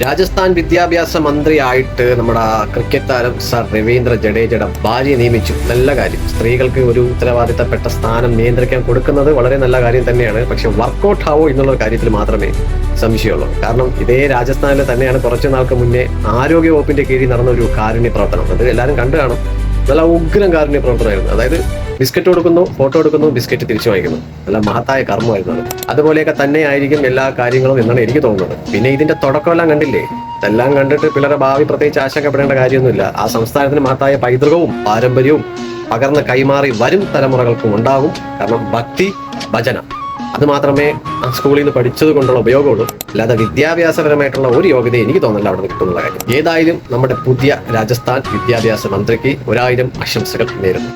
രാജസ്ഥാൻ വിദ്യാഭ്യാസ മന്ത്രിയായിട്ട് നമ്മുടെ ക്രിക്കറ്റ് താരം സർ രവീന്ദ്ര ജഡേജയുടെ ഭാര്യയെ നിയമിച്ചു. നല്ല കാര്യം. സ്ത്രീകൾക്ക് ഒരു ഉത്തരവാദിത്തപ്പെട്ട സ്ഥാനം നിയന്ത്രിക്കാൻ കൊടുക്കുന്നത് വളരെ നല്ല കാര്യം തന്നെയാണ്. പക്ഷെ വർക്കൗട്ട് ആവോ എന്നുള്ള കാര്യത്തിൽ മാത്രമേ സംശയമുള്ളൂ. കാരണം ഇതേ രാജസ്ഥാനിൽ തന്നെയാണ് കുറച്ചു നാൾക്ക് മുന്നേ ആരോഗ്യ വകുപ്പിന്റെ കീഴിൽ നടന്ന ഒരു കാരുണ്യ പ്രവർത്തനം. അത് എല്ലാവരും കണ്ടു കാണും. നല്ല ഉഗ്രം കാരുണ്യ പ്രവർത്തനമായിരുന്നു. അതായത് ബിസ്ക്കറ്റ് കൊടുക്കുന്നു, ഫോട്ടോ എടുക്കുന്നു, ബിസ്ക്കറ്റ് തിരിച്ചു വാങ്ങിക്കുന്നു. നല്ല മഹത്തായ കർമ്മമായിരുന്നു അത്. അതുപോലെയൊക്കെ തന്നെ ആയിരിക്കും എല്ലാ കാര്യങ്ങളും എന്നാണ് എനിക്ക് തോന്നുന്നത്. പിന്നെ ഇതിന്റെ തുടക്കമെല്ലാം കണ്ടില്ലേ? ഇതെല്ലാം കണ്ടിട്ട് പിള്ളേരുടെ ഭാവി പ്രത്യേകിച്ച് ആശങ്കപ്പെടേണ്ട കാര്യമൊന്നുമില്ല. ആ സംസ്ഥാനത്തിന് മഹത്തായ പൈതൃകവും പാരമ്പര്യവും പകർന്ന് കൈമാറി വരും തലമുറകൾക്കും ഉണ്ടാകും. കാരണം ഭക്തി ഭജന അത് മാത്രമേ സ്കൂളിൽ നിന്ന് പഠിച്ചത് കൊണ്ടുള്ള ഉപയോഗമുള്ളൂ. അല്ലാതെ വിദ്യാഭ്യാസപരമായിട്ടുള്ള ഒരു യോഗ്യത എനിക്ക് തോന്നില്ല അവിടെ കിട്ടുന്നുള്ള കാര്യം. ഏതായാലും നമ്മുടെ പുതിയ രാജസ്ഥാൻ വിദ്യാഭ്യാസ മന്ത്രിക്ക് 1000 ആശംസകൾ നേരുന്നു.